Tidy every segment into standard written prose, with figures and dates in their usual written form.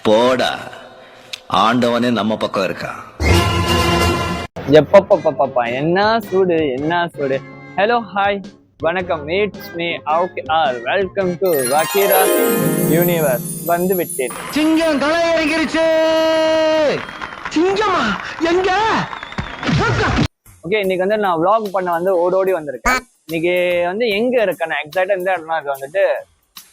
போடா, ஆண்டவனே நம்ம பக்கம் இருக்கா. எப்பப்பப்பப்பா என்ன சூடு என்ன சூடு. ஹலோ ஹாய் வணக்கம், it's me R welcome to வக்கீரா யூனிவர்ஸ். வந்து விட்டேன். சிங்கம் களை இறங்கிருச்சு. சிங்கமா எங்க? ஓகே, இன்னைக்கு வந்து நான் vlog பண்ண வந்து ஓடோடி வந்திருக்கேன். இன்னைக்கு வந்து எங்க இருக்கேன் எக்ஸாக்டா இந்த இடம்னா வந்துட்டு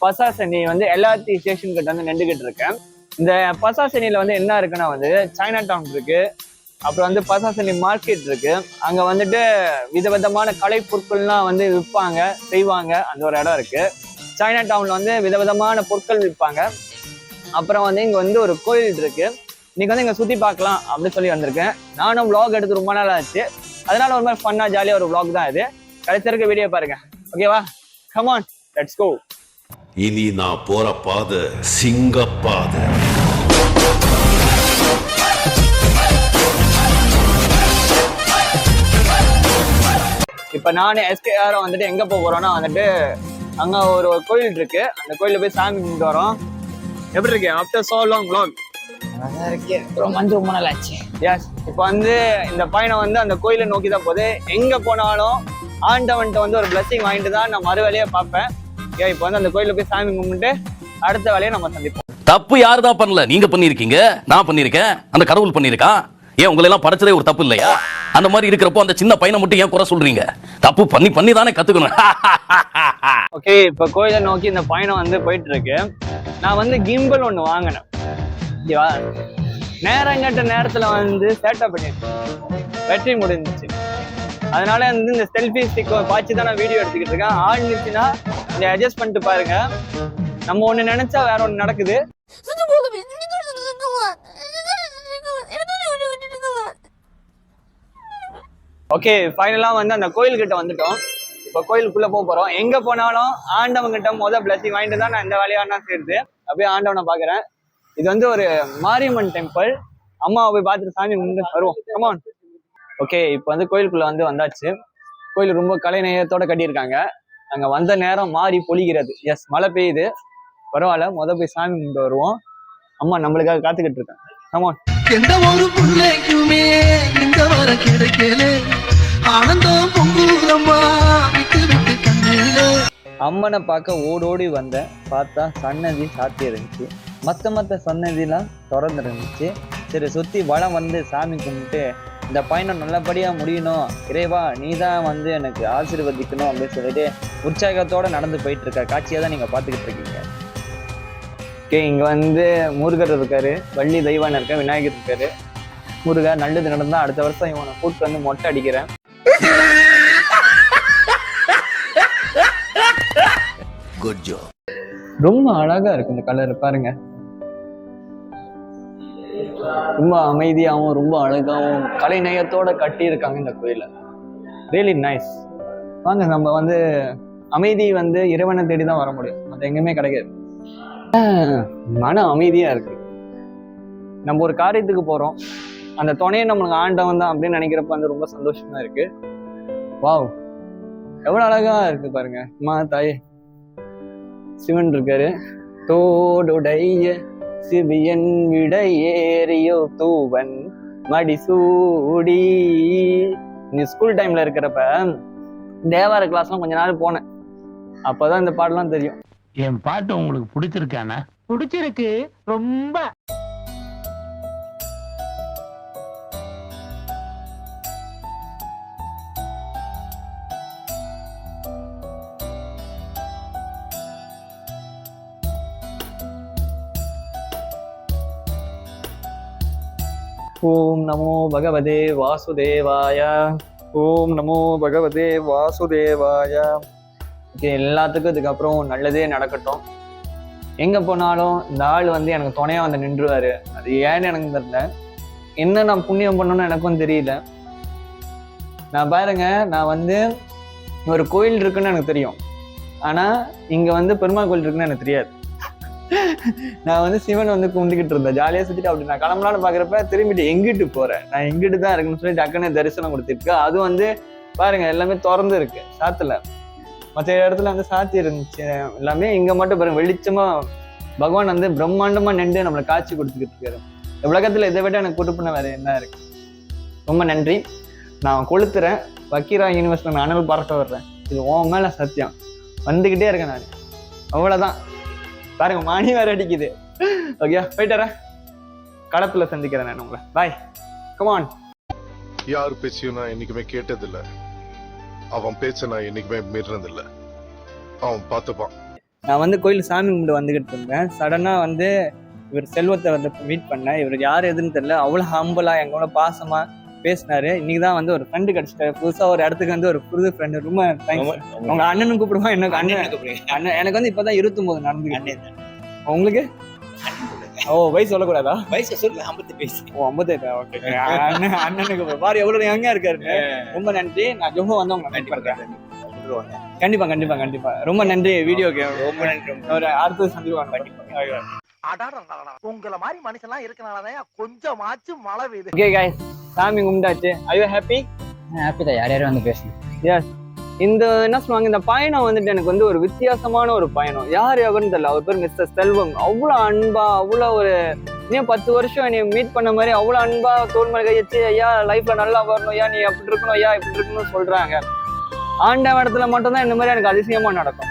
பசாசனி வந்து எல்லாத்தி ஸ்டேஷன் கிட்ட வந்து நின்றுகிட்டு இருக்கேன். இந்த பசாசனியில வந்து என்ன இருக்குன்னா வந்து சைனா டவுன் இருக்கு, அப்புறம் வந்து பசாசனி மார்க்கெட் இருக்கு. அங்க வந்துட்டு விதவிதமான கலை பொருட்கள்லாம் வந்து விற்பாங்க செய்வாங்க. அந்த ஒரு இடம் இருக்கு. சைனா டவுன்ல வந்து விதவிதமான பொருட்கள் விற்பாங்க. அப்புறம் வந்து இங்க வந்து ஒரு கோயில் இருக்கு. இன்னைக்கு வந்து இங்க சுத்தி பார்க்கலாம் அப்படின்னு சொல்லி வந்திருக்கேன். நானும் vlog எடுத்து ரொம்ப நாள் ஆச்சு, அதனால ஒரு மாதிரி ஃபன்னா ஜாலியா ஒரு vlog தான் இது. கடைசி இருக்க வீடியோ பாருங்க, ஓகேவா? Come on, let's go. இனி நான் போற பாதை சிங்கப்பாதை. இப்ப நானு SKR வந்துட்டு எங்க போறோம்னா வந்துட்டு அங்க ஒரு கோயில் இருக்கு. அந்த கோயில போய் சாமி கும்பிட்டு வரோம். எப்படி இருக்கு ஆஃப்டர் சோ லாங் vlog? நல்லா இருக்கே, ரொம்ப நாள் ஆச்சு. எஸ், இப்ப வந்து இந்த பயணம் வந்து அந்த கோயிலை நோக்கி தான் போகுது. எங்க போனாலும் ஆண்டவன்ட்ட வந்து ஒரு பிளஸிங் வாங்கிட்டு தான் நான் மறு வேலையை பார்ப்பேன். இப்ப வந்து அந்த கோயில போய் சாமி கும்பிட்டு அடுத்த வேலையை நம்ம சந்திப்போம். தப்பு யாருதான் பண்ணல, நீங்க பண்ணிருக்கீங்க, நான் பண்ணிருக்கேன், அந்த கடவுள் பண்ணிருக்கான். ஏன் உங்களை எல்லாம் படைச்சதே ஒரு தப்பு இல்லையா? அந்த மாதிரி இருக்கிறப்போ அந்த சின்ன பையனை மட்டும் ஏன் குறை சொல்றீங்க? தப்பு பண்ணி தானே கத்துக்கணும். ஓகே, இப்ப கோயிலை நோக்கி இந்த பயணம் வந்து போயிட்டு இருக்கு. நான் வந்து கிம்பல் ஒண்ணு வாங்கினேன். ஓகேவா? நேரங்கட்ட நேரத்துல வந்து சேட்டை பண்ணிருக்கேன், பேட்டரி முடிஞ்சிச்சு. அதனால வந்து இந்த செல்ஃபி ஸ்டிக் பாய்ச்சி தான் நான் வீடியோ எடுத்துக்கிட்டு இருக்கேன். ஆடுச்சுன்னா இதை அட்ஜஸ்ட் பண்ணிட்டு பாருங்க. நம்ம ஒண்ணு நினைச்சா வேற ஒண்ணு நடக்குது. ஓகே, ஃபைனலா வந்து அந்த கோயில்கிட்ட வந்துட்டோம். இப்ப கோயிலுக்குள்ள போறோம். எங்க போனாலும் ஆண்டவங்கிட்ட பிளஸிங் வாங்கிட்டு தான் நான் இந்த வேலையா நான் செய்யுது. அப்படியே ஆண்டவனை பாக்குறேன். இது வந்து ஒரு மாரியம்மன் டெம்பிள். அம்மாவை போய் பார்த்துட்டு சாமி கும்பிட்டு வருவோம். கமான். ஓகே, இப்போ வந்து கோயிலுக்குள்ள வந்து வந்தாச்சு. கோயில் ரொம்ப கலை நேயத்தோட கட்டியிருக்காங்க. அங்க வந்த நேரம் மாறி பொழிகிறது. எஸ், மழை பெய்யுது, பரவாயில்ல. போய் சாமி கும்பிட்டு வருவோம். அம்மா நம்மளுக்காக காத்துக்கிட்டு இருக்காங்க. கமான். எந்த ஒரு பிள்ளைக்குமே இந்த வர கிடைக்கல, ஆனந்தம் பொங்குதம்மா விட்டு விட்டு கண்ணில. அம்மனை பார்க்க ஓடோடி வந்தேன். பார்த்தா சன்னதி சாத்தி இருந்துச்சு, மற்ற சன்னதிலாம் திறந்து இருந்துச்சு. சரி, சுத்தி வளம் வந்து சாமி கும்பிட்டு இந்த பயணம் நல்லபடியா முடியணும், இறைவா நீ தான் வந்து எனக்கு ஆசீர்வதிக்கணும் அப்படின்னு சொல்லிட்டு உற்சாகத்தோட நடந்து போயிட்டு இருக்க காட்சியை தான் நீங்க பாத்துக்கிட்டு இருக்கீங்க. ஓகே, இங்க வந்து முருகர் இருக்காரு, வள்ளி தெய்வான இருக்க, விநாயகர் இருக்காரு. முருகர் நல்லது நடந்தா அடுத்த வருஷம் இவனை கூட்டு வந்து மொட்டை அடிக்கிறேன். Good job. ரொம்ப அழகா இருக்கு இந்த கலர் பாருங்க. ரொம்ப அமைதியாகவும் ரொம்ப அழகாகவும் கலை நயத்தோட கட்டி இருக்காங்க இந்த கோயில. Really nice. வாங்க, நம்ம வந்து அமைதி வந்து இறைவனை தேடி தான் வர முடியும், அது எங்கேயுமே கிடைக்காது. மன அமைதியா இருக்கு. நம்ம ஒரு காரியத்துக்கு போறோம், அந்த துணையை நம்மளுக்கு ஆண்டவன் தான் அப்படின்னு நினைக்கிறப்ப வந்து ரொம்ப சந்தோஷமா இருக்கு. வாவ், எவ்வளவு அழகா இருக்கு பாருங்க. அம்மா தாயே, சிவன் இருக்காரு. தோடுடைய சிவியன் விடையேறியோ தூவன் மடிசூடி. நீ ஸ்கூல் டைம்ல இருக்கிறப்ப தேவார கிளாஸ்லாம் கொஞ்ச நாள் போனேன். அப்பதான் இந்த பாடலாம் தெரியும். என் பாட்டு உங்களுக்கு பிடிச்சிருக்கானா? பிடிச்சிருக்கு ரொம்ப. ஓம் நமோ பகவதே வாசுதேவாய. ஓம் நமோ பகவதே வாசுதேவாய. ஓகே, எல்லாத்துக்கும் இதுக்கப்புறம் நல்லதே நடக்கட்டும். எங்க போனாலும் இந்த ஆள் வந்து எனக்கு துணையா வந்து நின்றுவாரு. அது ஏன்னு எனக்கு தெரியல, என்ன நான் புண்ணியம் பண்ணணும்னு எனக்கும் தெரியல. நான் பாருங்க, நான் வந்து ஒரு கோயில் இருக்குன்னு எனக்கு தெரியும், ஆனா இங்க வந்து பெருமாள் கோயில் இருக்குன்னு எனக்கு தெரியாது. நான் வந்து சிவன் வந்து கும்பிட்டுக்கிட்டு இருந்தேன், ஜாலியா சுத்திட்டு அப்படி நான் கிளம்பலான்னு பாக்குறப்ப திரும்பிட்டு எங்கிட்டு போறேன், நான் எங்கிட்டு தான் இருக்குன்னு சொல்லி டக்குன்னு தரிசனம் கொடுத்துருக்கு. அது வந்து பாருங்க எல்லாமே திறந்து இருக்கு, சாத்தல. மற்ற இடத்துல வந்து சாத்தி இருந்துச்சு எல்லாமே, இங்க மட்டும் பாருங்க வெளிச்சமா பகவான் வந்து பிரம்மாண்டமா நின்று நம்மளை காட்சி கொடுத்துக்கிட்டு இருக்காரு. இந்த உலகத்துல இதை விட எனக்கு கொடுப்புன வேற என்ன இருக்கு. ரொம்ப நன்றி. நான் கொளுத்துறேன். வக்கீரா யூனிவர்ஸ்ல நான் அனல் பறக்க வர்றேன். இது உன் மேல சத்தியம். வந்துகிட்டே இருக்கேன் நான். அவ்வளவுதான். பாருங்க மணி வேற அடிக்குது. ஓகே போயிட்டு வரேன். களத்துல சந்திக்கிறேன் நான் உங்களை. பாய். கமான். யார் பேச்சையும் நான் என்னைக்குமே கேட்டதில்ல. அவன் பேச்ச நான் என்னைக்குமே மீறினதில்ல. அவன் பார்த்துப்பான். நான் வந்து கோயில் சாமி கும்பிட்டு வந்துகிட்டு இருந்தேன். சடனா வந்து இவர் செல்வத்தை வந்து மீட் பண்ணேன். இவருக்கு யார் எதுன்னு தெரியல. அவ்வளோ ஹம்பலா எங்களோட பாசமா பேசினாரு. இன்னைக்கு தான் வந்து ஒரு ஃப்ரெண்டு கிடைச்சிட்டாரு. புதுசா ஒரு இடத்துக்கு வந்து ஒரு புது ஃப்ரெண்டு. ரொம்ப தேங்க்ஸ். உங்க அண்ணனும் கூப்பிடுவோம். எனக்கு அண்ணன் எனக்கு வந்து இப்பதான் 29 நடந்து. உங்களுக்கு ஓ வயசு சொல்லக்கூடாதா? வயசு சொல்லு 58. ஓ 58. ஓகே அண்ணனுக்கு பாரு எவ்வளவு யங்கா இருக்காரு. ரொம்ப நன்றி. நான் ஜோஹோ வந்து உங்களை மீட் பண்றேன். கண்டிப்பா கண்டிப்பா கண்டிப்பா. ரொம்ப நன்றி. வீடியோக்கு ரொம்ப நன்றி. ஒரு அடுத்தது சந்திப்பாங்க. உங்களை மாதிரி மனுஷன்லாம் இருக்கனாலதான் கொஞ்சமாச்சும் மழை பெய்யுது. ஓகே गाइस சாமி கும்பிட்டாச்சு. I you happy? ஹாப்பி தான். யார் யாரும் வந்து பேசணும். எஸ். இந்த என்ன சொல்லுவாங்க, இந்த பயணம் வந்துட்டு எனக்கு வந்து ஒரு வித்தியாசமான ஒரு பயணம். யார் எவருன்னு தெரியல. அவர் பேர் மிஸ்டர் செல்வம். அவ்வளோ அன்பா, அவ்வளோ ஒரு இன்னும் 10 வருஷம் என்னை மீட் பண்ண மாதிரி அவ்வளோ அன்பா தோல் மேலே கையச்சு, ஐயா லைஃப்ல நல்லா வரணும், ஐயா நீ அப்படி இருக்கணும், ஐயா இப்படி இருக்கணும்னு சொல்றாங்க. ஆண்ட இடத்துல மட்டும்தான் இந்த மாதிரி எனக்கு அதிசயமா நடக்கும்.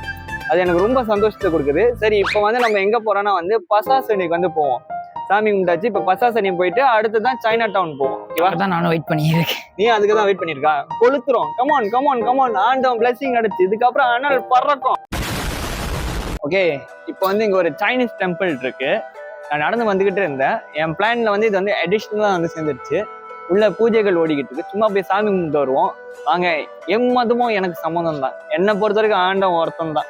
அது எனக்கு ரொம்ப சந்தோஷத்தை கொடுக்குது. சரி, இப்போ வந்து நம்ம எங்க போறோம்னா வந்து பசாசனிக்கு வந்து போவோம். சாமி கும்பிட்டாச்சு. இப்போ பசாசனி போயிட்டு அடுத்துதான் சைனா டவுன் போவோம். ஓகேவா? தான் நானும் வெயிட் பண்ணியிருக்கேன். நீ அதுக்கு தான் வெயிட் பண்ணிருக்கா? கொளுத்துறோம். Come on come on come on. ஆண்டவன் பிளஸிங் அடிச்சு இதுக்கப்புறம் அனல் பறக்கும். ஓகே, இப்போ வந்து இங்க ஒரு சைனீஸ் டெம்பிள் இருக்கு. நான் நடந்து வந்துகிட்டு இருந்தேன். என் பிளான்ல வந்து இது வந்து அடிஷ்னலா வந்து சேர்ந்துருச்சு. உள்ள பூஜைகள் ஓடிக்கிட்டு இருக்கு. சும்மா போய் சாமி கும்பிட்டு வருவோம் வாங்க. எம்மதமும் எனக்கு சம்மந்தம் தான். என்னை பொறுத்த வரைக்கும் ஆண்டவன் ஒருத்தன் தான்.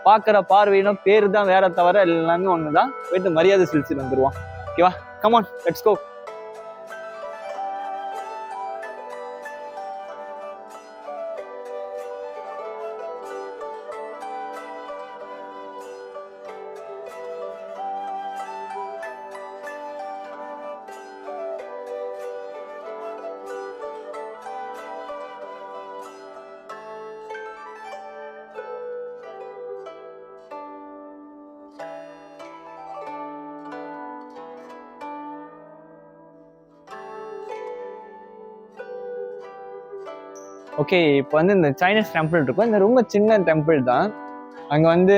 பாக்குற பார்வையினும் பேரு தான் வேற தவிர எல்லாமே ஒண்ணுதான். போயிட்டு மரியாதை செலுத்திட்டு வந்துருவோம். ஓகேவா? Come on let's go. ஓகே, இப்போ வந்து இந்த சைனீஸ் டெம்பிள் இருக்கும். இந்த ரொம்ப சின்ன டெம்பிள் தான். அங்கே வந்து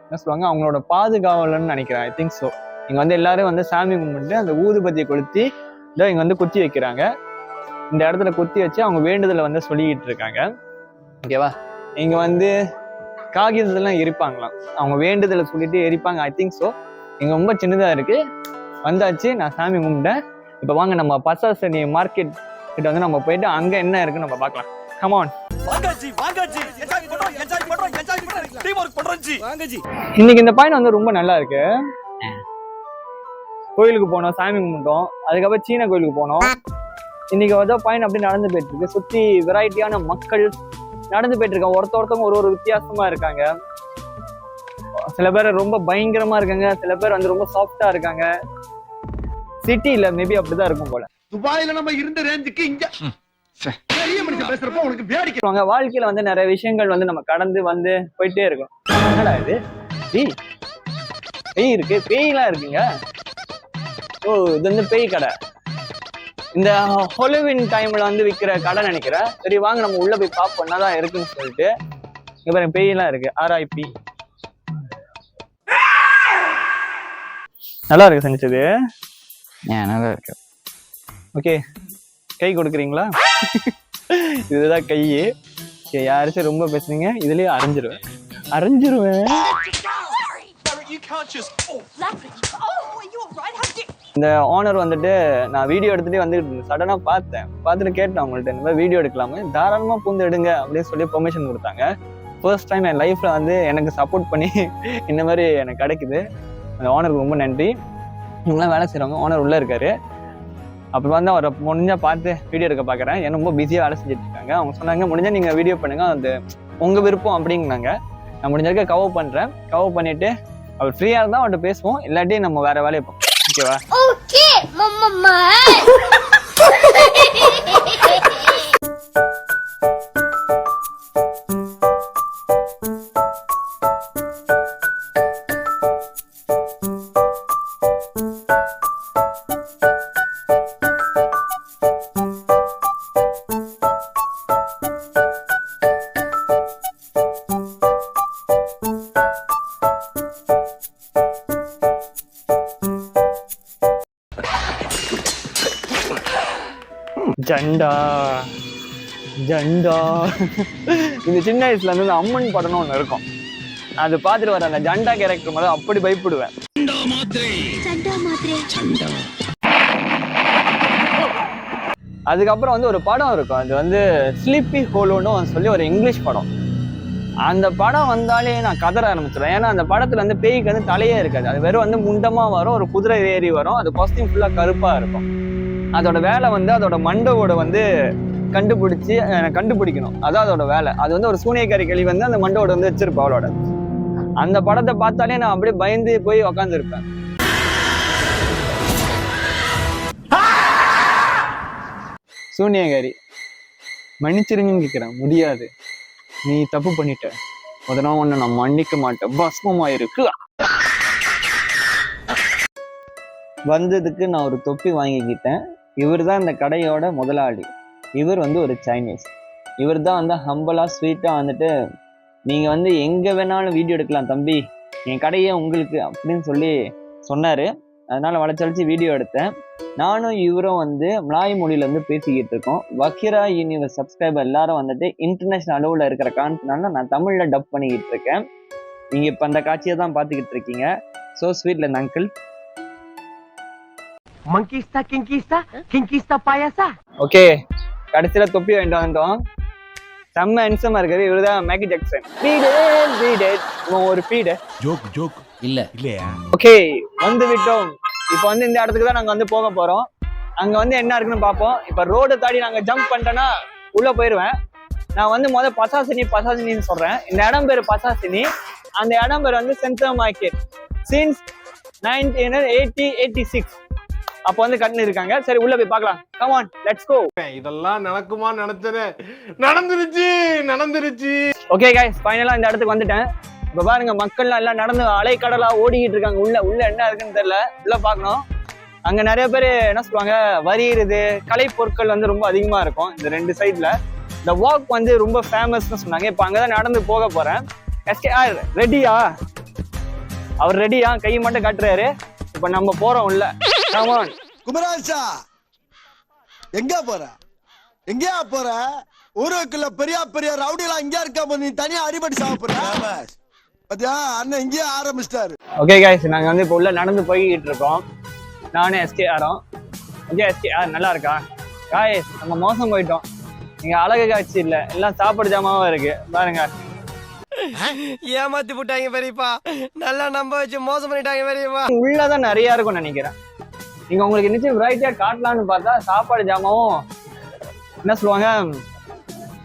என்ன சொல்லுவாங்க, அவங்களோட பாதுகாவலன்னு நினைக்கிறேன். I think so. இங்கே வந்து எல்லாரும் வந்து சாமி கும்பிட்டு அந்த ஊதுபத்தியை கொளுத்தி இதோ இங்கே வந்து குத்தி வைக்கிறாங்க. இந்த இடத்துல குத்தி வச்சு அவங்க வேண்டுதலை வந்து சொல்லிக்கிட்டு இருக்காங்க. ஓகேவா? இங்கே வந்து காகிதத்தெல்லாம் எரிப்பாங்களாம். அவங்க வேண்டுதலை சொல்லிட்டு எரிப்பாங்க. I think so. இங்கே ரொம்ப சின்னதாக இருக்கு. வந்தாச்சு. நான் சாமி கும்பிட்டேன். இப்போ வாங்க நம்ம பசாசனி மார்க்கெட் கிட்ட வந்து நம்ம போயிட்டு அங்கே என்ன இருக்குன்னு நம்ம பார்க்கலாம். Come on. இன்னைக்கு இந்த பயணம் வந்து ரொம்ப நல்லா இருக்கு. கோயிலுக்கு போனோம், சாமி கும்பிட்டோம். அதுக்கப்புறம் சீன கோயிலுக்கு போனோம். இன்னைக்கு வந்து பயணம் அப்படி நடந்து போயிட்டு இருக்கு. சுத்தி வெரைட்டியான மக்கள் நடந்து போயிட்டு இருக்காங்க. ஒருத்தவங்க ஒரு வித்தியாசமா இருக்காங்க. சில பேர் ரொம்ப பயங்கரமா இருக்காங்க, சில பேர் வந்து ரொம்ப சாஃப்டா இருக்காங்க. சிட்டில மேபி அப்படிதான் இருக்கும் போல. துபாயில நம்ம இருந்த ரேஞ்சுக்கு இங்க பெரிய மனுஷன் பேசுறப்ப உனக்கு வேடிக்கை. வாழ்க்கையில வந்து நிறைய விஷயங்கள் வந்து நம்ம கடந்து வந்து போயிட்டே இருக்கோம். என்னடா இது? பேய் இருக்கு, பேய்லாம் இருக்குங்க. ஓ, இது வந்து பேய் கடை. இந்த ஹாலோவின் டைம்ல வந்து விற்கிற கடை நினைக்கிறேன். சரி வாங்க நம்ம உள்ள போய் பார்ப்போம் என்னதான் இருக்குன்னு சொல்லிட்டு. இங்க பாருங்க பேயெல்லாம் இருக்கு. RIP. நல்லா இருக்கு செஞ்சது. நல்லா இருக்கு. ஓகே, கை கொடுக்குறீங்களா? இதுதான் கை. யாராச்சும் ரொம்ப பேசுறீங்க இதுலயே அரைஞ்சிருவேன். இந்த ஓனர் வந்துட்டு நான் வீடியோ எடுத்துட்டே வந்துட்டு சடனா பார்த்துட்டு கேட்டேன் அவங்கள்ட்ட, இந்த மாதிரி வீடியோ எடுக்கலாமே, தாராளமா பூந்து எடுங்க அப்படின்னு சொல்லி பெர்மிஷன் கொடுத்தாங்க. ஃபர்ஸ்ட் டைம் என் லைஃப்ல வந்து எனக்கு சப்போர்ட் பண்ணி இந்த மாதிரி எனக்கு கிடைக்குது. அந்த ஓனருக்கு ரொம்ப நன்றி. இவங்களாம் வேலை செய்கிறவங்க. ஓனர் உள்ள இருக்காரு. அப்புறம் வந்து அவரை முடிஞ்சா பார்த்து வீடியோ எடுக்க பார்க்குறேன். ஏன்னா ரொம்ப பிஸியாக வேலை செஞ்சுட்டு இருக்காங்க. அவங்க சொன்னாங்க முடிஞ்சா நீங்கள் வீடியோ பண்ணுங்க, அது உங்கள் விருப்பம் அப்படின்னாங்க. நான் முடிஞ்சிருக்க கவர் பண்ணுறேன். கவர் பண்ணிட்டு அவர் ஃப்ரீயாக இருந்தால் அவர்கிட்ட பேசுவோம், இல்லாட்டி நம்ம வேற வேலையை பார்ப்போம். ஓகேவா? Okay mama. ஜண்டா ஜண்டா. இந்த சின்ன வயசுல இருந்து இந்த அம்மன் படம்னு ஒண்ணு இருக்கும், அது பார்த்துட்டு வர அந்த ஜண்டா கேரக்டர் மாதிரி அப்படி பயப்படுவேன். அதுக்கப்புறம் வந்து ஒரு படம் இருக்கும், அது வந்து ஸ்லீப்பி ஹோலோன்னு சொல்லி ஒரு இங்கிலீஷ் படம். அந்த படம் வந்தாலே நான் கதற ஆரம்பிச்சிடுவேன். ஏன்னா அந்த படத்துல வந்து பேய்க்கு வந்து தலையே இருக்காது, அது வெறும் வந்து முண்டமா வரும், ஒரு குதிரை ஏறி வரும், அது காஸ்டியூம் ஃபுல்லா கருப்பா இருக்கும். அதோட வேலை வந்து அதோட மண்டவோட வந்து கண்டுபிடிக்கணும், அதான் அதோட வேலை. அது வந்து ஒரு சூனியக்காரி கிளி வந்து அந்த மண்டவோட வந்து வச்சிருப்பா அவளோட. அந்த படத்தை பார்த்தாலே நான் அப்படியே பயந்து போய் உக்காந்து இருப்பேன். சூனியக்காரி மன்னிச்சிருங்கன்னு கேட்கிறேன், முடியாது, நீ தப்பு பண்ணிட்ட, அதெல்லாம் ஒண்ணு நான் மன்னிக்க மாட்டேன், பஸ்மமாயிருக்கு. வந்ததுக்கு நான் ஒரு தொப்பி வாங்கிக்கிட்டேன். இவர் தான் இந்த கடையோட முதலாளி. இவர் வந்து ஒரு சைனீஸ். இவர் தான் வந்து ஹம்பலா ஸ்வீட்டா வந்துட்டு, நீங்க வந்து எங்க வேணாலும் வீடியோ எடுக்கலாம் தம்பி, என் கடையே உங்களுக்கு அப்படின்னு சொல்லி சொன்னாரு. அதனால வளைச்சழிச்சு வீடியோ எடுத்தேன். நானும் இவரும் வந்து மலாய் மொழியில இருந்து பேசிக்கிட்டு இருக்கோம். வக்கீரா யூனிவர்ஸ் சப்ஸ்கிரைபர் எல்லாரும் வந்துட்டு இன்டர்நேஷனல் அளவுல இருக்கிற காரணத்தினால நான் தமிழ்ல டப் பண்ணிக்கிட்டு இருக்கேன். நீங்க இப்ப அந்த காட்சியை தான் பாத்துக்கிட்டு இருக்கீங்க. சோ ஸ்வீட்ல இந்த அங்கிள் மங்கிஸ்தா கிங்கிஸ்தா கிங்கிஸ்தா பாயாசா. ஓகே, கடைசியில தொப்பி வாங்கிட்டு வந்துட்டோம். செம்ம ஹென்சமா இருக்காரு, இவருதான் மேக்கி ஜாக்சன். ஒரு ஃபீடு ஜோக் ஜோக் இல்ல இல்லையா? ஓகே, வந்து விட்டோம். இப்போ வந்து இந்த இடத்துக்கு தான் நாங்க வந்து போக போறோம். அங்க வந்து என்ன இருக்குன்னு பார்ப்போம். இப்ப ரோடு தாண்டி நாங்க ஜம்ப் பண்ணிட்டோம்னா உள்ள போயிருவேன். நான் வந்து முதல்ல பசாசினின்னு சொல்றேன். இந்த இடம் பேரு பசாசினி. அந்த இடம் பேர் வந்து சென்ட்ரல் மார்க்கெட் சின்ஸ் 1986 அப்போ வந்து கண்ணு இருக்காங்க. சரி உள்ள போய் பார்க்கலாம். Come on, let's go. இதெல்லாம் நடக்குமா நினைச்சேன், நடந்துருச்சு. ஓகே கைஸ், ஃபைனலா இந்த இடத்துக்கு வந்துட்டேன். இப்ப பாருங்க, மக்கள்லாம் எல்லாம் நடந்து அலைக்கடலா ஓடிக்கிட்டு இருக்காங்க. உள்ள என்ன இருக்குன்னு தெரியல, உள்ள பார்க்கணும். அங்க நிறைய பேர் என்ன சொல்லுவாங்க, வரியிறது கலை பொருட்கள் வந்து ரொம்ப அதிகமா இருக்கும் இந்த ரெண்டு சைட்ல. இந்த வாக் வந்து ரொம்ப ஃபேமஸ்னு சொன்னாங்க. இப்ப அங்கதான் நடந்து போக போறேன். SKR ரெடியா? அவர் ரெடியா? கை மட்டும் காட்டுறாரு. இப்ப நம்ம போறோம் உள்ள. Come on. குமராஜா, எங்க போற? எங்கயா போற? ஊருக்குள்ள பெரிய பெரிய ரவுடி எல்லாம் இங்க இருக்க, நீ தனியா அடிபடி சாப்பிடுற. பாத்தியா, அண்ணன் இங்கேயே ஆரம்பிச்சிட்டாரு. ஓகே கைஸ், நாங்க வந்து இப்ப உள்ள நடந்து போய்கிட்டு இருக்கோம். நானே SKRம். ஓகே SKR நல்லா இருக்கா? கைஸ், நம்ம மோசம் போயிட்டோம். இங்க அழகு காட்சி இல்ல, எல்லாம் சாப்பாடு ஜாமாவா இருக்கு பாருங்க. ஏமாத்தி போட்டாங்க பெரியப்பா, நல்லா நம்ப வச்சு மோசம் பண்ணிட்டாங்க பெரியப்பா. உள்ளதான் நிறைய இருக்கும்னு நினைக்கிறேன். நீங்க உங்களுக்கு நிச்சயம் வெரைட்டியா காட்டலாம்னு பார்த்தா சாப்பாடு ஜாமாவும் என்ன சொல்லுவாங்க,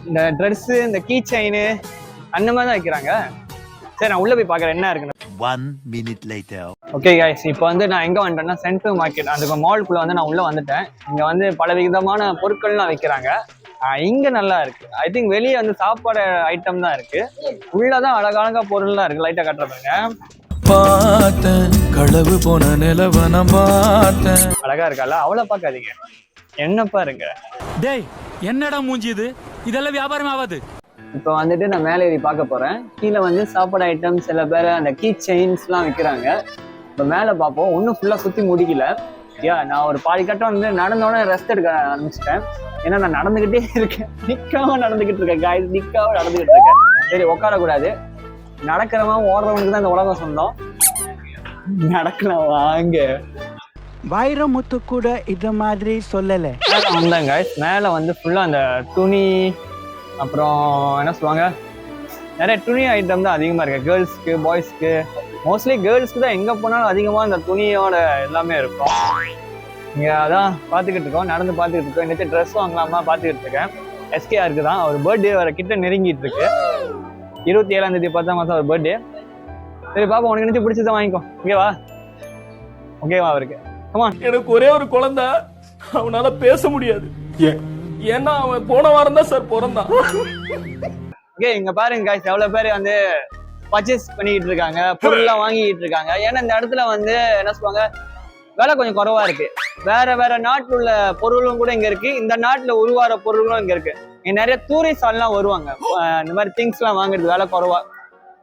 இந்த ட்ரெஸ், இந்த கீ செயின் அந்த மாதிரி தான் வைக்கிறாங்க. சரி, நான் உள்ள போய் பாக்குறேன் என்ன இருக்குன்னு. 1 minute later. ஓகே கைஸ், இப்போ வந்து நான் எங்க வந்துட்டேன்னா சென்ட்ரல் மார்க்கெட், அந்த மால்குள்ள வந்து நான் உள்ள வந்துட்டேன். இங்க வந்து பல விதமான பொருட்கள்லாம் வைக்கிறாங்க. இங்க நல்லா இருக்கு. ஐ திங்க் வெளியே வந்து சாப்பாடு ஐட்டம் தான் இருக்கு, உள்ளதான் அழகழகா பொருள்லாம் இருக்கு. லைட்டா கட்டுறதுங்க பார்த்தேன், களவு போன நிலவனம் பார்த்தேன். அழகா இருக்கா? அவ்வளவு பாக்காதீங்க, என்ன பாருங்க. டேய், என்னடா மூஞ்சி இது? இதெல்லாம் வியாபாரம் ஆகாது. இப்போ வந்துட்டு நான் மேலே ஏறி பார்க்க போறேன். கீழே வந்து சாப்பாடு ஐட்டம், சில பேர் அந்த கீ செயின்ஸ் எல்லாம் விற்கிறாங்க. இப்போ மேலே பார்ப்போம். ஒன்றும் ஃபுல்லா சுத்தி முடிக்கல. நான் ஒரு பாதி கட்டம் வந்து நடந்தோடனே ரெஸ்ட் எடுக்க ஆரம்பிச்சிட்டேன். ஏன்னா நான் நடந்துகிட்டே இருக்கேன், நிக்காம நடந்துகிட்டு இருக்கேன் காய், நிக்காம நடந்துகிட்டு இருக்கேன். சரி, உட்காரக்கூடாது. நடக்கிறவன் ஓடுறவனுக்கு தான் இந்த உலகம் சொந்தம். நடக்கலாம் வாங்க. வைரமுத்து கூட இந்த மாதிரி சொல்லல. வந்தாங்க மேல வந்து ஃபுல்லா அந்த துணி, அப்புறம் என்ன சொல்லுவாங்க, நிறைய துணி ஐட்டம் தான் அதிகமா இருக்கு. கேர்ள்ஸ்க்கு, பாய்ஸ்க்கு, மோஸ்ட்லி கேர்ள்ஸ்க்கு தான் எங்க போனாலும் அதிகமா இந்த துணியோட எல்லாமே இருக்கும். இங்க அதான் பாத்துக்கிட்டு இருக்கோம், நடந்து பாத்துக்கிட்டு இருக்கோம். இன்னைக்கு ட்ரெஸ் வாங்கலாமா பாத்துக்கிட்டு இருக்கேன். SKRக்கு தான் அவர் பர்த்டே வர கிட்ட நெருங்கிட்டு இருக்கு. 27ஆம் தேதி 10ஆம் மாசம் அவர் பர்த்டே. சரி பாப்பா, உனக்கு நினைச்சு பிடிச்சதான் வாங்கிக்கோ. ஓகேவா? ஓகேவா அவருக்கு? ஆமா, எனக்கு ஒரே ஒரு குழந்தை, அவனால பேச முடியாது. ஏன்னா அவன் போன வாரம் தான் சார் பிறந்தான். ஓகே, இங்க பாருங்க காய்ஸ், எவ்வளவு பேர் வந்து பர்ச்சேஸ் பண்ணிக்கிட்டு இருக்காங்க, பொருள்லாம் வாங்கிக்கிட்டு இருக்காங்க. ஏன்னா இந்த இடத்துல வந்து என்ன சொல்லுவாங்க, விலை கொஞ்சம் குறைவா இருக்கு. வேற நாட்டுல உள்ள பொருளும் கூட இங்க இருக்கு, இந்த நாட்டுல உருவார பொருளும் இங்க இருக்கு. இங்க நிறைய டூரிஸ்ட் எல்லாம் வருவாங்க இந்த மாதிரி திங்ஸ் எல்லாம் வாங்குறது விலை குறைவா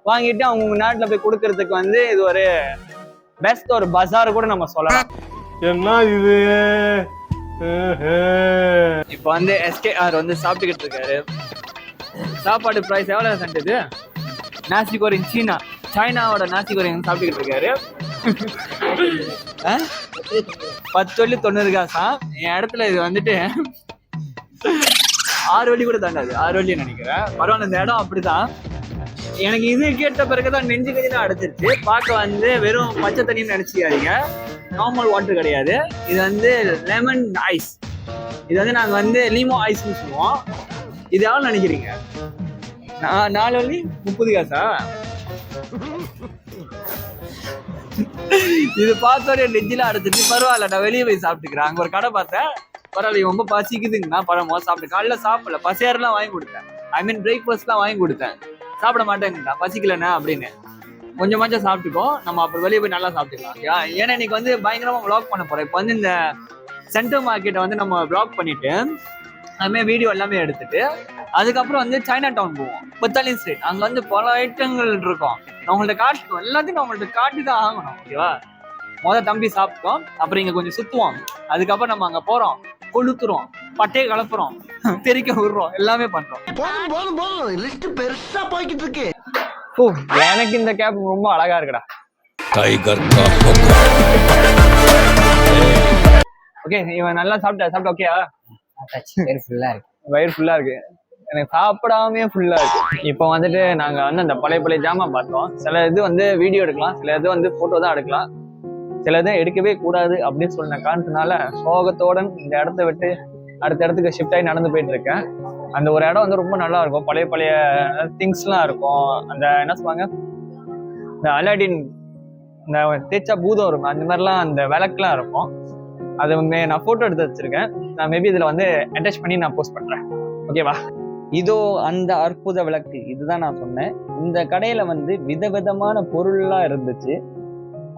வாங்கிட்டு அவங்க நாட்டுல போய் கொடுக்கறதுக்கு வந்து இது ஒரு பெஸ்ட் ஒரு பஜார் கூட நம்ம சொல்லலாம். என்ன இது இப்போ வந்து எஸ்கேஆர் வந்து சாப்பிட்டுக்கிட்டு இருக்காரு. சாப்பாடு ப்ரைஸ் எவ்வளவு சென்ட் இது? நாசி கோரிங் சைனாவோட நாசி கோரிங் சாப்பிட்டுக்கிட்டு இருக்காரு. 10 வெள்ளி 90 காசா. என் இடத்துல இது வந்துட்டு 6 வெள்ளி கூட தாண்டாது, 6 வெள்ளி நினைக்கிறேன். பரவாயில்ல, இந்த இடம் அப்படிதான். எனக்கு இது கேட்ட பிறகுதான் நெஞ்சு கஞ்சினா அடைச்சிருச்சு. பார்க்க வந்து வெறும் பச்சை தண்ணின்னு நினைச்சுக்காதீங்க, நார்மல் வாட்டர் கிடையாது. இது வந்து லெமன் ஐஸ். இது வந்து நாங்க வந்து லீமோ ஐஸ்ன்னு சொல்லுவோம். இது எவ்வளவு நினைக்கிறீங்க? 4 வெள்ளி 30 காசா? இது பார்த்தோட நெஞ்சில அடைச்சிட்டு பரவாயில்ல, நான் வெளியே போய் சாப்பிட்டுக்கிறேன். அங்க ஒரு கடை பார்த்தேன், பரவாயில்ல ரொம்ப பசிக்குதுங்கண்ணா, பரவாயில்ல சாப்பிட்டு. காலைல சாப்பிடல, பசியாரெல்லாம் வாங்கி கொடுத்தேன். ஐ மீன் பிரேக்ஃபாஸ்ட்லாம் வாங்கி கொடுத்தேன். சாப்பிட மாட்டேங்கண்ணா, பசிக்கலண்ணா அப்படின்னு. கொஞ்சமாச்சும் சாப்பிட்டுக்கோ, நம்ம அப்புறம் வெளியே போய் நல்லா சாப்பிட்டுக்கலாம். ஏன்னா இன்னைக்கு வந்து பயங்கரமா விளாக் பண்ண போறேன். இப்போ வந்து இந்த சென்டர் மார்க்கெட்டை வந்து நம்ம விளாக் பண்ணிட்டு அதுமாதிரி வீடியோ எல்லாமே எடுத்துட்டு அதுக்கப்புறம் வந்து சைனா டவுன் போவோம், புத்தாலின் ஸ்ட்ரீட். அங்க வந்து பல ஐட்டங்கள் இருக்கும். நான் உங்கள்ட்ட காட்டணும், எல்லாத்தையும் நான் உங்கள்ட்ட காட்டி தான் ஆகணும். ஓகேவா? தம்பி சாப்பிட்டோம், அப்புறம் இங்க கொஞ்சம் சுத்துவோம். அதுக்கப்புறம் நம்ம அங்க போறோம், கொளுத்துறோம், பட்டையை கலப்புறோம், தெறிக்க விடுறோம், எல்லாமே பண்றோம். பெருசா போய்கிட்டு இருக்கு. எனக்கு இந்த கேப் ரொம்ப அழகா இருக்குடா. ஓகே, இவன் நல்லா சாப்பிட்டா ஓகேயா? வயிறு ஃபுல்லா இருக்கு. வயிறு ஃபுல்லா இருக்கு, எனக்கு சாப்பிடாமே ஃபுல்லா இருக்கு. இப்போ வந்துட்டு நாங்க வந்து அந்த பழைய ஜாமான் பார்த்தோம். சில இது வந்து வீடியோ எடுக்கலாம், சில இது வந்து போட்டோ தான் எடுக்கலாம், சில இதை எடுக்கவே கூடாது அப்படின்னு சொன்ன காரணத்தினால சோகத்தோட இந்த இடத்த விட்டு அடுத்த இடத்துக்கு ஷிஃப்ட் ஆகி நடந்து போயிட்டு இருக்கேன். அந்த ஒரு இடம் வந்து ரொம்ப நல்லா இருக்கும், பழைய திங்ஸ்லாம் இருக்கும். அந்த என்ன சொல்லுவாங்க, இந்த அலாடின் இந்த தேய்ச்சா பூதம் இருக்கும், அந்த மாதிரிலாம் அந்த விளக்குலாம் இருக்கும். அது நான் போட்டோ எடுத்து வச்சிருக்கேன். நான் மேபி இதுல வந்து அட்டாச் பண்ணி நான் போஸ்ட் பண்றேன். ஓகேவா? இதோ அந்த அற்புத விளக்கு, இதுதான் நான் சொன்னேன். இந்த கடையில வந்து விதவிதமான பொருள்லாம் இருந்துச்சு.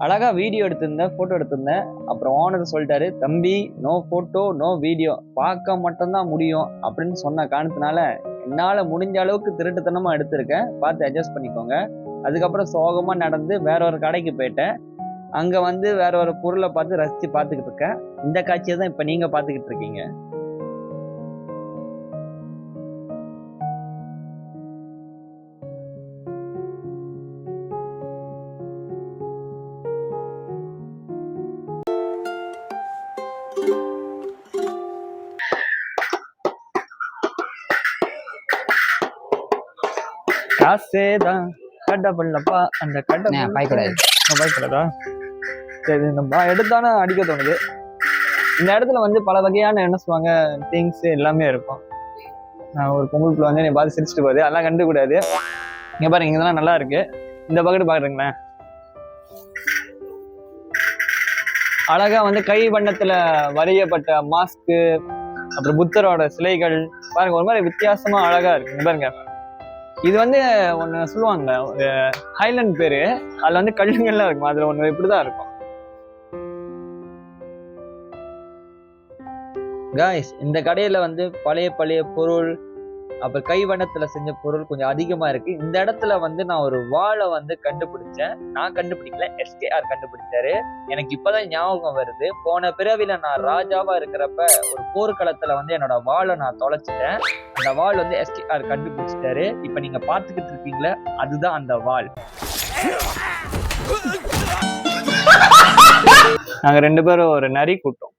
அழகா வீடியோ எடுத்திருந்தேன், போட்டோ எடுத்திருந்தேன். அப்புறம் ஓனர் சொல்லிட்டாரு, தம்பி நோ போட்டோ நோ வீடியோ, பார்க்க மட்டும்தான் முடியும் அப்படின்னு சொன்ன காரணத்தினால என்னால முடிஞ்ச அளவுக்கு திருட்டுத்தனமா எடுத்திருக்கேன். பார்த்து அட்ஜஸ்ட் பண்ணிக்கோங்க. அதுக்கப்புறம் சோகமா நடந்து வேற ஒரு கடைக்கு போயிட்டேன். அங்க வந்து வேற ஒரு பொருளை பார்த்து ரசிச்சு பார்த்துக்கிட்டு இருக்கேன். இந்த காட்சியை தான் இப்ப நீங்க பார்த்துக்கிட்டு இருக்கீங்க. காசேதான் கடவுளப்பா, அந்த கடவுள் பயக்கூடாதா? சரி, நம்ம எடுத்தானே அடிக்க தோணுது. இந்த இடத்துல வந்து பல வகையான என்ன சொல்லுவாங்க திங்ஸ் எல்லாமே இருக்கும். ஒரு பொங்கலுக்குள்ள வந்து என்னை பார்த்து சிரிச்சுட்டு போகுது, அதெல்லாம் கண்டுக்கூடாது. இங்க பாருங்க, இதெல்லாம் நல்லா இருக்கு. இந்த பக்கெட் பாக்குறீங்களேன், அழகா வந்து கை வண்ணத்துல வரையப்பட்ட மாஸ்க்கு, அப்புறம் புத்தரோட சிலைகள் பாருங்க, ஒரு மாதிரி வித்தியாசமா அழகா இருக்கு. இங்க பாருங்க, இது வந்து ஒண்ணு சொல்லுவாங்க, ஒரு ஹைலண்ட் பேரு. அதுல வந்து கல்லுங்கள்லாம் இருக்கும், அதுல ஒண்ணு இப்படிதான் இருக்கும். காய்ஸ், இந்த கடையில வந்து பழைய பொருள், அப்புறம் கைவண்ணத்துல செஞ்ச பொருள் கொஞ்சம் அதிகமா இருக்கு. இந்த இடத்துல வந்து நான் ஒரு வாளை வந்து கண்டுபிடிச்சேன். நான் கண்டுபிடிக்கல, எஸ்கேஆர் கண்டுபிடிச்சாரு. எனக்கு இப்பதான் ஞாபகம் வருது, போன பிறவில நான் ராஜாவா இருக்கிறப்ப ஒரு போர்க்களத்துல வந்து என்னோட வாளை நான் தொலைச்சிட்டேன். அந்த வாள் வந்து எஸ்கேஆர் கண்டுபிடிச்சிட்டாரு. இப்ப நீங்க பாத்துக்கிட்டு இருக்கீங்களா, அதுதான் அந்த வாள். நாங்க 2 பேரும் ஒரு நரி கூட்டம்.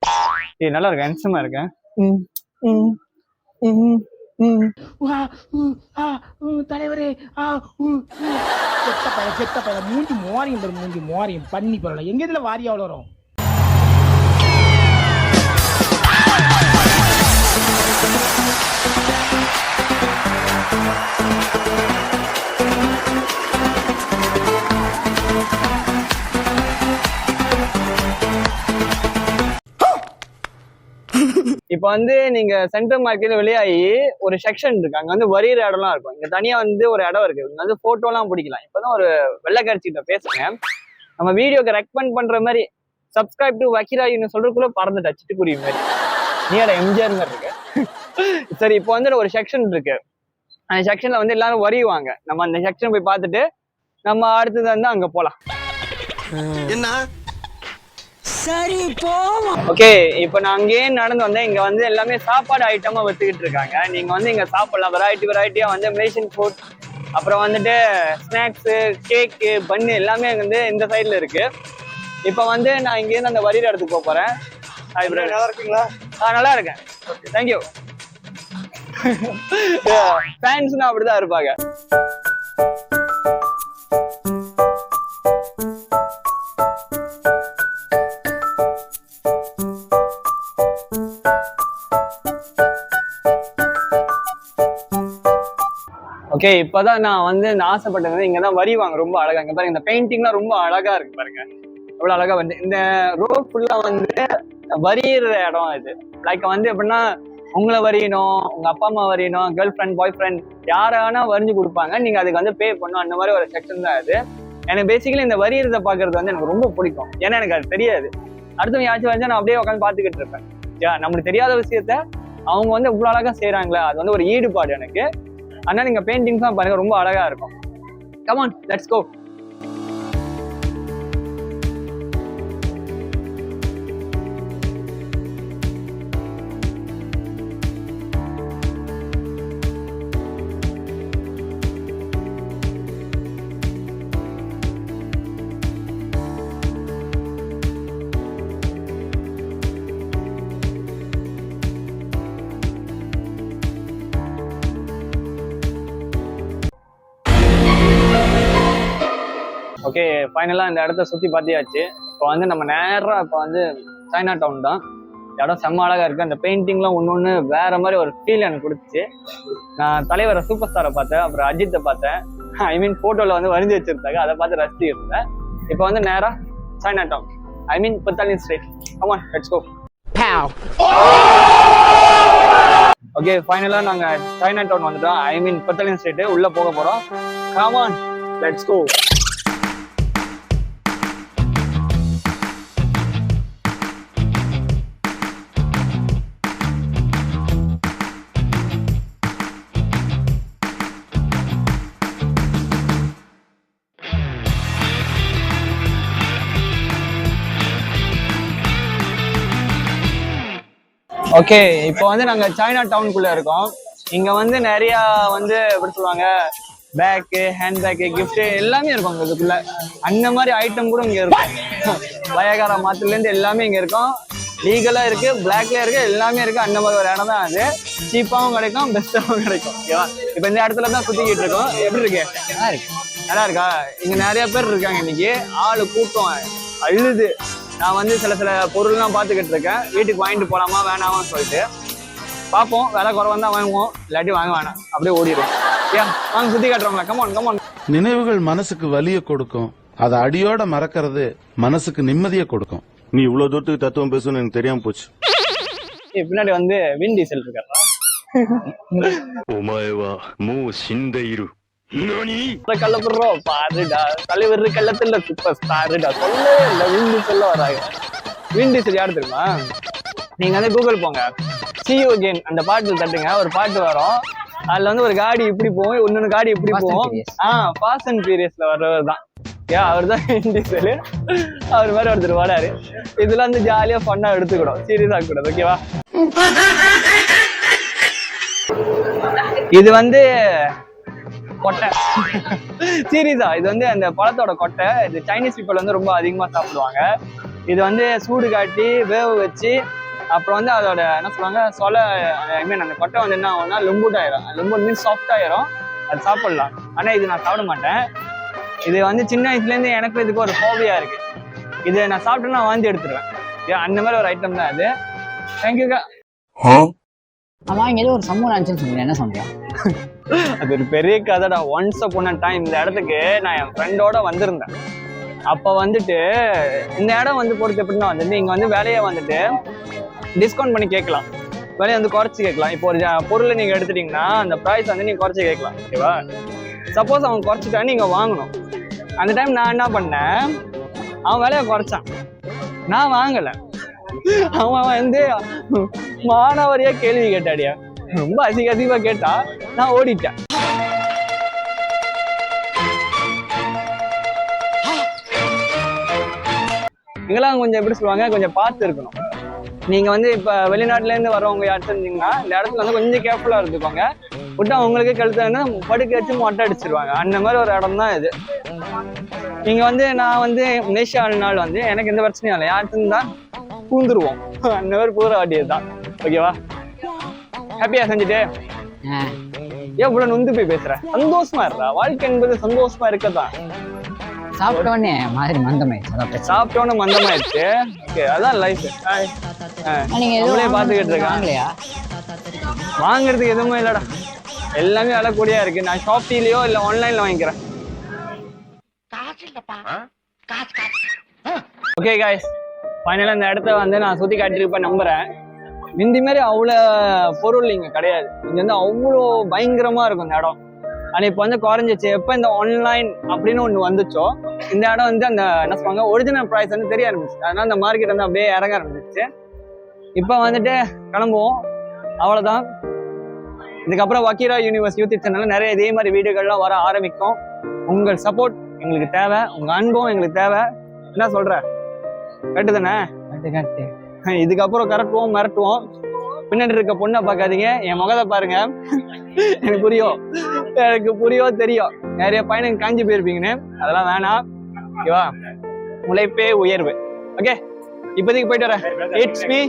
நல்லா இருக்கு, ஹேண்ட்ஸமா இருக்கேன். தலைவரே, செத்த பையன் மூஞ்சி மோரியம் பண்ணி பரவாயில்ல. எங்க இதுல வாரியா வளரும்? இப்ப வந்து நீங்க சென்ட்ரல் மார்க்கெட்ல வெளியாகி ஒரு செக்ஷன் இருக்கு, அங்க வந்து வரியிற இடம்லாம் இருக்கும். இங்க தனியா வந்து ஒரு இடம் இருக்கு, இங்க வந்து போட்டோ எல்லாம் பிடிக்கலாம். இப்பதான் ஒரு வெள்ளைக்காட்சிகிட்ட பேசுங்க, நம்ம வீடியோக்கு ரெக்கமெண்ட் பண்ற மாதிரி சப்ஸ்கிரைப் டு வக்கீராயின்னு சொல்றதுக்குள்ள பறந்துட்டா சிட்டுக்குருவி மாதிரி. நீட எம்ஜிஆர் மாதிரி இருக்கு. சரி, இப்போ வந்து ஒரு செக்ஷன் இருக்கு, அந்த செக்ஷன்ல வந்து எல்லாரும் வரியுவாங்க. நம்ம அந்த செக்ஷன் போய் பார்த்துட்டு நம்ம அடுத்தது வந்து அங்க போலாம். என்ன ஓகே, இப்போ நான் அங்கேயே நடந்து வந்தேன். இங்க வந்து எல்லாமே சாப்பாடு ஐட்டமா வித்துக்கிட்டு இருக்காங்க. நீங்க வந்து இங்க சாப்பிடலாம், வெரைட்டியா வந்து மலேசியன் ஃபுட், அப்புறம் வந்துட்டு ஸ்நாக்ஸ், கேக்கு, பன்னு எல்லாமே வந்து இந்த சைட்ல இருக்கு. இப்போ வந்து நான் இங்கேருந்து அந்த வரியிற இடத்துக்கு போக போறேன். நல்லா இருக்கீங்களா? நல்லா இருக்கேன். தேங்க்யூ. ஃபேன்ஸ்னா அப்படிதான் இருப்பாங்க. ஓகே, இப்பதான் நான் வந்து ஆசைப்பட்டது இங்கதான் வரி வாங்க. ரொம்ப அழகா இங்க பாருங்க, இந்த பெயிண்டிங்லாம் ரொம்ப அழகா இருக்கு பாருங்க, எவ்வளவு அழகா வந்து இந்த ரோட் ஃபுல்லா வந்து வரியிற இடம் இது. லைக் வந்து எப்படின்னா உங்களை வரையணும், உங்க அப்பா அம்மா வரையணும், கேர்ள் ஃப்ரெண்ட், பாய் ஃப்ரெண்ட் யாரானா வரைஞ்சு கொடுப்பாங்க, நீங்க அதுக்கு வந்து பே பண்ணணும். அந்த மாதிரி ஒரு செக்ஷன் தான் இது. எனக்கு பேசிக்கலி இந்த வரியிறத பாக்குறது வந்து எனக்கு ரொம்ப பிடிக்கும். ஏன்னா எனக்கு அது தெரியாது. அடுத்தவங்க யாச்சும் வரைஞ்சா நான் அப்படியே உட்காந்து பாத்துக்கிட்டு இருப்பேன். நம்மளுக்கு தெரியாத விஷயத்த அவங்க வந்து இவ்வளவு அழகா செய்யறாங்களே, அது வந்து ஒரு ஈடுபாடு எனக்கு. ஆனா நீங்க பெயிண்டிங்ஸ் தான் பாருங்க, ரொம்ப அழகா இருக்கும். Come on, let's go. Okay, ஃபைனலா இந்த இடத்த சுத்தி பார்த்தியாச்சு. இப்போ வந்து நம்ம நேரா இப்போ வந்து சைனா டவுன் தான். இடம் செம்ம அழகா இருக்கு. அந்த பெயிண்டிங்லாம் ஒன்னொன்னு வேற மாதிரி ஒரு ஃபீல் எனக்கு கொடுத்துச்சு. நான் தலைவரை சூப்பர் ஸ்டாரை பார்த்தேன், அப்புறம் அஜித்தை பார்த்தேன். ஐ மீன் போட்டோல வந்து வரைஞ்சி வச்சிருந்தாங்க, அதை பார்த்து ரசிச்சு இருந்தேன். இப்போ வந்து நேரா சைனா டவுன், ஐ மீன் பத்தாலின் street. Come on, let's go. Okay, ஃபைனலா நாங்க சைனா டவுன் வந்துட்டோம், ஐ மீன் பத்தாலின் ஸ்ட்ரீட் உள்ள போக போறோம். Come on, let's go. Okay, இப்போ வந்து நாங்க சைனா டவுனுக்குள்ள இருக்கோம். இங்க வந்து நிறைய வந்து எப்படி சொல்லுவாங்க, பேக்கு, ஹேண்ட் பேக்கு, கிஃப்ட் எல்லாமே இருக்கும் இதுக்குள்ள. அந்த மாதிரி ஐட்டம் கூட இங்க இருக்கும். பயகார மாத்திரல இருந்து எல்லாமே இங்க இருக்கும். லீகலா இருக்கு, பிளாக்ல இருக்கு, எல்லாமே இருக்கு. அந்த மாதிரி ஒரு இடம் தான் அது. சீப்பாவும் கிடைக்கும், பெஸ்டாவும் கிடைக்கும். ஓகேவா? இப்ப இந்த இடத்துல தான் சுத்திக்கிட்டு இருக்கோம். எப்படி இருக்கு? நல்லா இருக்கு. நல்லா இருக்கா? இங்க நிறைய பேர் இருக்காங்க. இன்னைக்கு ஆளு கூட்டம் அழுது. நான் வந்து சில பொருள்லாம் பார்த்துக்கிட்டு இருக்கேன். வீட்டுக்கு வாங்கிட்டு போலாமா வேணாமான்னு சொல்லிட்டு பார்ப்போம். விலை குறைவா தான் வாங்குவோம், இல்லாட்டி வாங்க வேணாம், அப்படியே ஓடிடும். வாங்க சுத்தி காட்டுறோம்ல. Come on come on. நினைவுகள் மனசுக்கு வலிய கொடுக்கும், அதை அடியோட மறக்கிறது மனசுக்கு நிம்மதியை கொடுக்கும். நீ இவ்வளவு தூரத்துக்கு தத்துவம் பேசணும்னு எனக்கு தெரியாம போச்சு. பின்னாடி வந்து வின் டீசல் இருக்காரா? கள்ளப்படுறோம் பாருடா, தலைவர் கள்ளத்துல சூப்பர் ஸ்டாருடா. சொல்லவே இல்லை, வின் டீசல்ல வராங்க. வின் டீசல் யாரு தெரியுமா? நீங்க வந்து கூகுள் போங்க, See you again அந்த பாட்டு தட்டுங்க, ஒரு பாட்டு வரும். அதுல வந்து ஒரு காடி இப்படி போகும், இன்னொன்னு காடி இப்படி போகும். ஃபாஸ்ட் அண்ட் ஃபியூரியஸ்ல வர்றவர் தான். அவர் தான் வின் டீசல். அவர் மாதிரி ஒருத்தர் வராரு. இதுல வந்து ஜாலியா ஃபன்னா எடுத்துக்கூடும், சீரியஸ் ஆக கூடாது. ஓகேவா? இது வந்து கொட்டை. சீரியஸா, இது வந்து அந்த பழத்தோட கொட்டை. இது சைனீஸ் பீப்புள் வந்து ரொம்ப அதிகமா சாப்பிடுவாங்க. இது வந்து சூடு காட்டி வேக வச்சு அப்புறம் வந்து அதோட என்ன சொல்லுவாங்க, ஐ மீன் அந்த கொட்டை வந்து என்ன ஆகும்னா லும்புட் ஆயிரும். லும்புட் மீன்ஸ் சாஃப்ட் ஆயிரும், அது சாப்பிடலாம். ஆனா இது நான் சாப்பிட மாட்டேன். இது வந்து சின்ன வயசுல இருந்து எனக்கு இதுக்கு ஒரு ஹாபியா இருக்கு. இது நான் சாப்பிட்டேன்னா வாந்தி எடுத்துருவேன். அந்த மாதிரி ஒரு ஐட்டம் தான் அது. தேங்க்யூக்கா. ஆமா, இங்க ஏதோ ஒரு சம்பவம் ஆச்சுன்னு சொன்னீங்க, என்ன சொல்றேன்? அது ஒரு பெரிய கதைடா. ஒன்ஸ் அப்பான் அ டைம் இந்த இடத்துக்கு நான் என் ஃப்ரெண்டோட வந்திருந்தேன். அப்ப வந்துட்டு இந்த இடம் வந்து பொறுத்து எப்படின்னா வந்துட்டு இங்க வந்து விலையை வந்துட்டு டிஸ்கவுண்ட் பண்ணி கேட்கலாம், விலையை வந்து குறைச்சி கேட்கலாம். இப்போ ஒரு பொருளை நீங்க எடுத்துட்டீங்கன்னா அந்த ப்ரைஸ் வந்து நீங்க குறைச்சி கேட்கலாம். ஓகேவா? சப்போஸ் அவன் குறைச்சிட்டா நீங்க வாங்கணும். அந்த டைம் நான் என்ன பண்ணேன், அவன் விலையை குறைச்சான், நான் வாங்கல. அவன் வந்து மாணவரியா கேள்வி கேட்டாடியா, ரொம்ப அதிகமா கேட்டா, நான் ஓடிட்டேன். இங்கெல்லாம் கொஞ்சம் எப்படி சொல்லுவாங்க, கொஞ்சம் பார்த்து இருக்கணும். நீங்கள் வந்து இப்போ வெளிநாட்டுலேருந்து வரவங்க யார்ட்டு இருந்தீங்கன்னா இந்த இடத்துல வந்து கொஞ்சம் கேர்ஃபுல்லாக இருந்துக்கோங்க. விட்டா அவங்களுக்கு கழுத்துனா படுக்க வச்சு மொட்டை அடிச்சிருவாங்க. அந்த மாதிரி ஒரு இடம் தான் இது. நீங்கள் வந்து நான் வந்து மலேசியா நாள் வந்து எனக்கு எந்த பிரச்சனையும் இல்லை, யார்ட்டு இருந்தால் பூந்துருவோம். அந்த மாதிரி பூர வாட்டியது தான். ஓகேவா? ஹாப்பியா செஞ்சுட்டு ஏன் இவ்வளவு நொந்து போய் பேசுற? சந்தோஷமா இருடா. வாழ்க்கை என்பது சந்தோஷமா இருக்கதான். சாப்பிட்டோன்னே மாதிரி மந்தமாயிடுச்சு. சாப்பிட்டோன்னு மந்தமாயிடுச்சு. ஓகே, அதான் லைஃப். நீங்க அவங்களே பாத்துக்கிட்டு இருக்காங்க. வாங்குறதுக்கு எதுவுமே இல்லடா, எல்லாமே விலை கூடியா இருக்கு. நான் ஷாப்பிலேயோ இல்ல ஆன்லைன்ல வாங்கிக்கிறேன். ஓகே காய்ஸ், ஃபைனலா இந்த இடத்த வந்து நான் சுத்தி காட்டிருப்பேன் நம்புறேன். முந்தி மாதிரி அவ்வளோ பொருள் இங்கே கிடையாது. இங்கே வந்து அவ்வளோ பயங்கரமா இருக்கும் இந்த இடம். ஆனால் இப்போ வந்து குறைஞ்சிச்சு. எப்போ இந்த ஆன்லைன் அப்படின்னு ஒன்று வந்துச்சோ இந்த இடம் வந்து அந்த என்ன சொல்லுவாங்க ஒரிஜினல் ப்ரைஸ் வந்து தெரிய ஆரம்பிச்சு. அதனால இந்த மார்க்கெட் வந்து அப்படியே இறங்க ஆரம்பிச்சிச்சு. இப்போ வந்துட்டு கிளம்புவோம், அவ்வளோதான். இதுக்கப்புறம் வக்கீரா யூனிவர்ஸ் யூடியூப் சேனல்ல நிறைய இதே மாதிரி வீடியோகள்லாம் வர ஆரம்பிக்கும். உங்கள் சப்போர்ட் எங்களுக்கு தேவை, உங்கள் அன்பும் எங்களுக்கு தேவை. என்ன சொல்ற? கரெக்டு தானே? கரெக்டு. இதுக்கப்புறம் கரெக்டுவோம், மிரட்டுவோம். பின்னாடி இருக்க பொண்ணை பார்க்காதீங்க, என் முகத்தை பாருங்க. எனக்கு புரியும் தெரியும். நிறைய பையனுக்கு காஞ்சி போயிருப்பீங்கன்னு. அதெல்லாம் வேணாம், ஓகேவா? உழைப்பே உயர்வு. ஓகே, இப்போதைக்கு போயிட்டு வரேன். It's me